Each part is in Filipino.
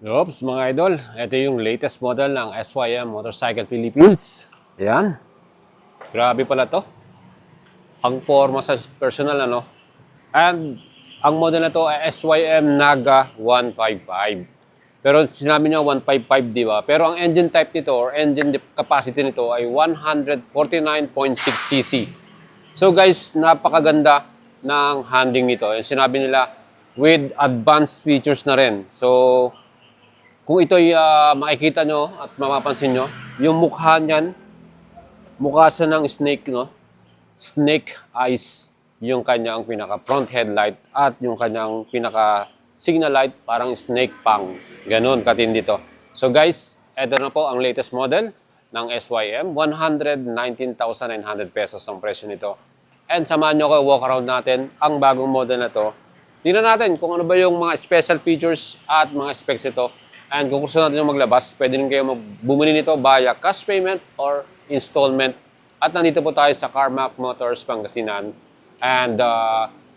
Oops, mga idol, ito yung latest model ng SYM Motorcycle Philippines. Ayan, grabe pala to. Ang forma sa personal, ano. And ang model na to ay SYM Naga 155. Pero sinabi niya 155, di ba? Pero ang engine type nito or engine capacity nito ay 149.6cc. So guys, napakaganda ng handling nito. Yung sinabi nila with advanced features na rin. So kung ito'y makikita nyo at mapapansin nyo, yung mukha niyan, mukha siya ng snake, no? Snake eyes yung kanyang pinaka front headlight at yung kanyang pinaka signal light parang snake pang. Ganun katindi to. So guys, eto na po ang latest model ng SYM. 119,900 pesos ang presyo nito. And samahan nyo ko walk around natin ang bagong model na to. Tingnan natin kung ano ba yung mga special features at mga specs ito. And kung gusto natin yung maglabas, pwede rin kayo bumili nito via cash payment or installment. At nandito po tayo sa Carmack Motors, Pangasinan. And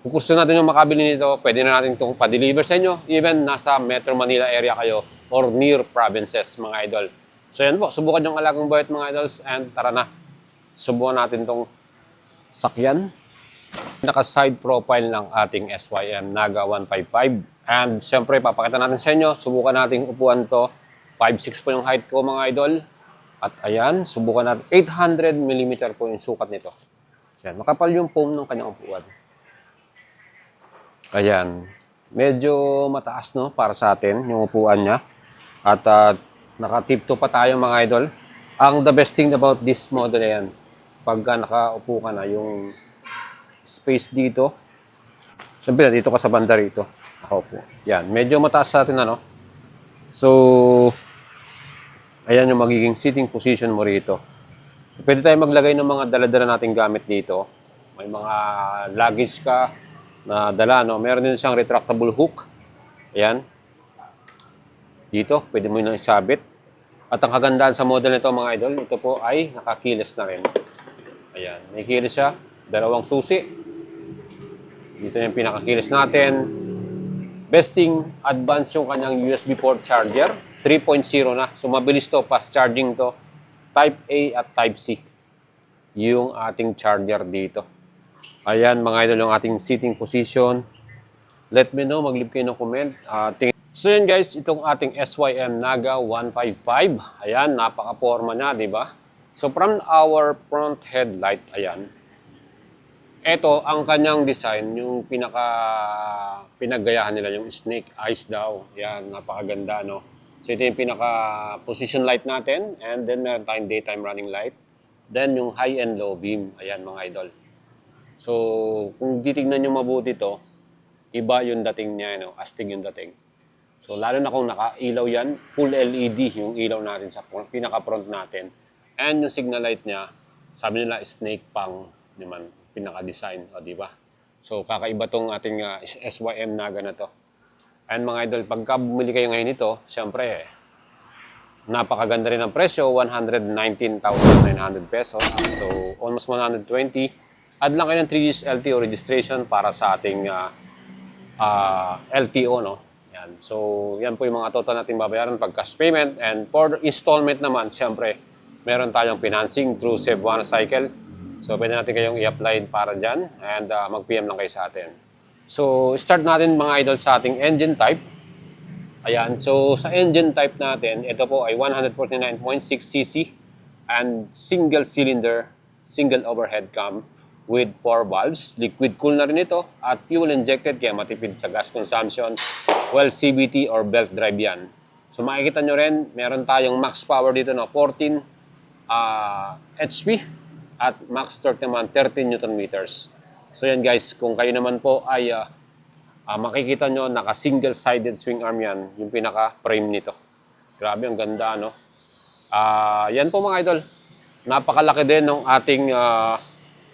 kung gusto natin yung makabili nito, pwede na natin itong pa-deliver sa inyo. Even nasa Metro Manila area kayo or near provinces, mga idol. So yan po, subukan yung alagang bayot, mga idols. And tara na, subukan natin itong sakyan. Naka-side profile ng ating SYM Naga 155. And siyempre, papakita natin sa inyo, subukan natin upuan to. 5'6 po yung height ko, mga idol. At ayan, subukan natin. 800mm po yung sukat nito. Ayan, makapal yung foam ng kanyang upuan. Ayan, medyo mataas, no, para sa atin, yung upuan niya. At naka-tip-to pa tayo, mga idol. Ang the best thing about this model yan, pagka nakaupo ka na, yung space dito. Siyempre, dito ka sa banda rito. Nakaupo. Yan, medyo mataas sa atin, ano. So, ayan yung magiging sitting position mo rito. Pwede tayo maglagay ng mga dala-dala nating gamit dito. May mga luggage ka na dala, no. Meron din siyang retractable hook. Ayan. Dito, pwede mo nang isabit. At ang kagandahan sa model nito, mga idol, ito po ay nakakilis na rin. Ayan, may kilis siya. Dalawang susi. Dito yung pinakakilis natin. Best thing, advanced yung kanyang USB port charger. 3.0 na. So, mabilis to. Fast charging to. Type A at Type C. Yung ating charger dito. Ayan, mga idol, yung ating sitting position. Let me know. Mag-leave kayo ng comment. So, yun guys. Itong ating SYM Naga 155. Ayan, napaka-forma niya, di ba? So, from our front headlight, ayan. Ito, ang kanyang design, yung pinaggayahan nila, yung snake eyes daw. Yan, napakaganda, no? So, ito yung pinaka-position light natin. And then, meron tayong daytime running light. Then, yung high and low beam. Ayan, mga idol. So, kung titignan nyo mabuti to, iba yung dating niya, no? Astig yung dating. So, lalo na kung naka-ilaw yan, full LED yung ilaw natin sa pinaka-front natin. And yung signal light niya, sabi nila, snake pang naman. Pinaka-design, o di ba? So, kakaiba tong ating SYM Naga na to. And mga idol, pagka bumili kayo ngayon nito, siyempre, napakaganda rin ang presyo, 119,900 pesos. So, almost 120. Add lang kayo ng 3 years LTO registration para sa ating LTO, no? Yan. So, yan po yung mga total natin babayaran pag cash payment. And for installment naman, siyempre, meron tayong financing through Save One Cycle. So, pwede natin kayong i-apply para dyan and mag-PM lang kayo sa atin. So, start natin mga idol sa ating engine type. Ayan. So, sa engine type natin, ito po ay 149.6cc and single cylinder, single overhead cam with 4 valves. Liquid cool na rin ito at fuel injected kaya matipid sa gas consumption. Well, CVT or belt drive yan. So, makikita nyo rin, meron tayong max power dito na 14 HP. At max torque naman 13 Newton meters. So yan guys, kung kayo naman po ay makikita nyo, naka single-sided swing arm yan, yung pinaka-frame nito. Grabe, ang ganda, no? Yan po mga idol. Napakalaki din ng ating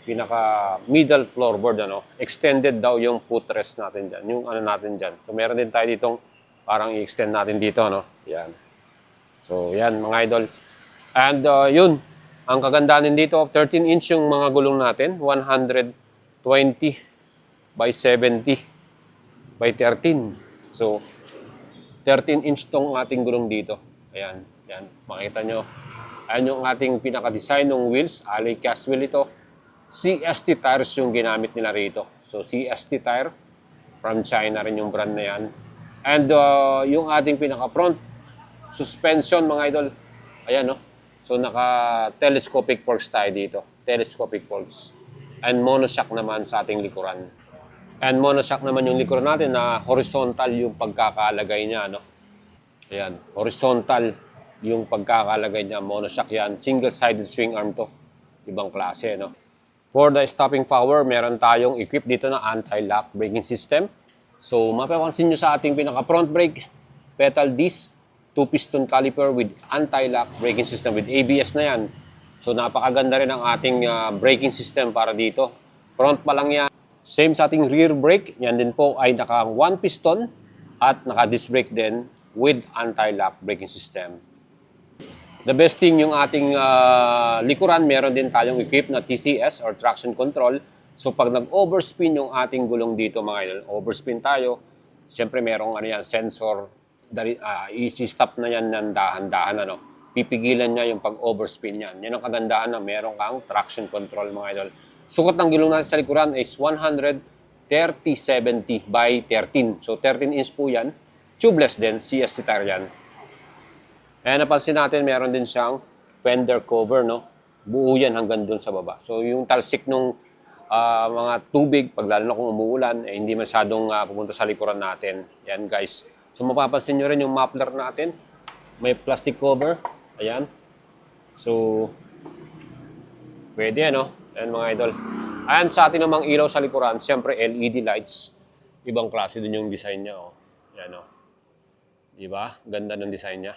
pinaka-middle floorboard, ano? Extended daw yung footrest natin dyan, yung ano natin dyan. So meron din tayo ditong parang i-extend natin dito, no? Yan. So yan mga idol. And yun. Ang kagandahan din dito, 13-inch yung mga gulong natin, 120 by 70 by 13. So, 13-inch tong ating gulong dito. Ayan, yan. Makita nyo. Ayan yung ating pinaka-design ng wheels. Alloy cast wheel ito. CST tires yung ginamit nila rito. So, CST tire. From China rin yung brand na yan. And yung ating pinaka-front suspension, mga idol. Ayan, no? So, naka-telescopic forks tayo dito. Telescopic forks. And monoshock naman sa ating likuran. And monoshock naman yung likuran natin na horizontal yung pagkakalagay niya, no? Ayan, horizontal yung pagkakalagay niya. Monoshock yan. Single-sided swing arm to. Ibang klase, no? For the stopping power, meron tayong equip dito na anti-lock braking system. So, mapapansin nyo sa ating pinaka-front brake, pedal disc, 2-piston caliper with anti-lock braking system with ABS na yan. So, napakaganda rin ang ating braking system para dito. Front pa lang yan. Same sa ating rear brake, yan din po ay naka 1 piston at naka disc brake din with anti-lock braking system. The best thing yung ating likuran, meron din tayong equip na TCS or traction control. So pag nag-overspin yung ating gulong dito mga idol, overspin tayo, siyempre merong ano yan, sensor, easy stop na yan ng dahan-dahan. Ano? Pipigilan niya yung pag-overspin yan. Yan ang kagandahan na meron kang traction control mga idol. Sukat ng gulong natin sa likuran is 130/70 by 13. So 13 inch po yan. Tubeless din, CST tire yan. Ayan, napansin natin, meron din siyang fender cover, no? Buo yan hanggang dun sa baba. So, yung talsik nung mga tubig, pag lalo na kung umuulan, hindi masyadong pupunta sa likuran natin. Yan, guys. So, mapapansin nyo rin yung muffler natin. May plastic cover. Ayan. So, pwede yan, no? Ayan, mga idol. Ayan, sa atin namang ilaw sa likuran, siyempre LED lights. Ibang klase din yung design niya, oh. Ayan, oh. Diba? Ganda ng design niya.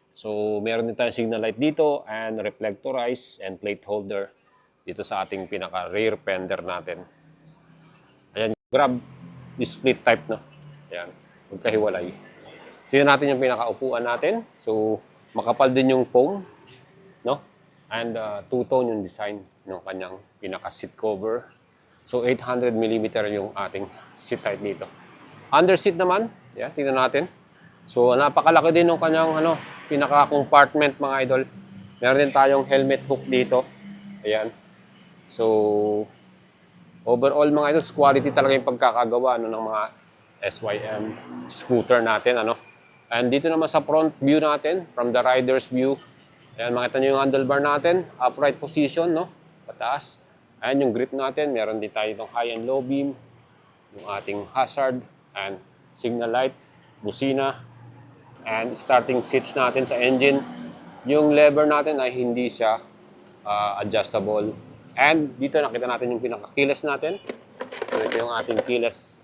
So, meron din tayong signal light dito and reflectorize and plate holder dito sa ating pinaka-rear fender natin. Ayan, grab split type, no? Ayan, magkahiwalay. Tingnan natin yung pinaka-upuan natin. So, makapal din yung foam, no? And two-tone yung design ng kanyang pinaka-seat cover. So, 800mm yung ating seat height dito. Under seat naman, yeah, tingnan natin. So, napakalaki din ng kanyang pinaka-compartment mga idol. Meron din tayong helmet hook dito. Ayan. So, overall mga idol, quality talaga yung pagkakagawa ng mga SYM scooter natin. And dito naman sa front view natin, from the rider's view, ayan, makita nyo yung handlebar natin, upright position, no? Pataas. Ayan yung grip natin, meron din tayo itong high and low beam, yung ating hazard, and signal light, busina, and starting switch natin sa engine. Yung lever natin ay hindi siya adjustable. And dito nakita natin yung pinaka-keyless natin. So ito yung ating keyless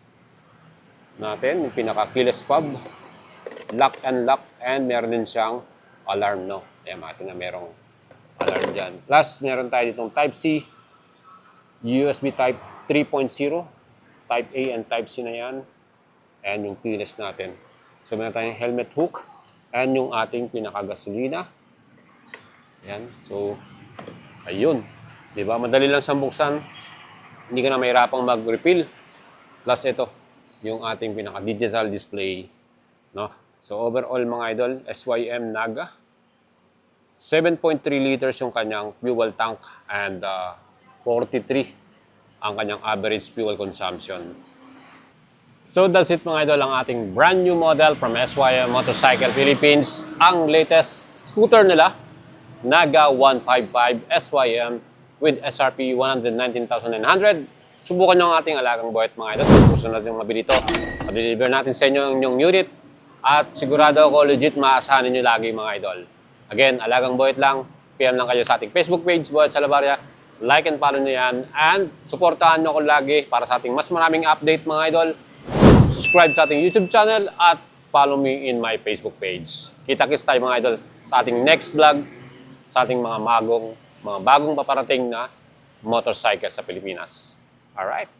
natin, yung pinaka-keyless fob. Lock and lock, and meron din siyang alarm, no? Ayan, makita na merong alarm dyan. Plus, meron tayo ditong Type-C, USB Type 3.0, Type A and Type-C na yan. And yung keyless natin. So, meron tayong helmet hook and yung ating pinakagasolina. Ayan. So, ayun. Diba? Madali lang siyang buksan. Hindi ka na mahirapang mag-refill. Plus, ito. Yung ating pinaka-digital display. No? So, overall mga idol, SYM Naga. 7.3 liters yung kanyang fuel tank and 43 ang kanyang average fuel consumption. So that's it mga idol, ang ating brand new model from SYM Motorcycle Philippines. Ang latest scooter nila, Naga 155 SYM with SRP 119,900. Subukan nyo ang ating alagang boyet mga idol. Sa puso natin mabili ito. I-deliver natin sa inyo ang inyong unit. At sigurado ako legit maasahan ninyo lagi mga idol. Again, alagang boyet lang. PM lang kayo sa ating Facebook page, Boyet Salabarria. Like and follow nyo yan. And supportahan nyo ako lagi para sa ating mas maraming update mga idol. Subscribe sa ating YouTube channel at follow me in my Facebook page. Kita-kits tayo mga idol sa ating next vlog, sa ating mga bagong paparating na motorcycle sa Pilipinas. Alright?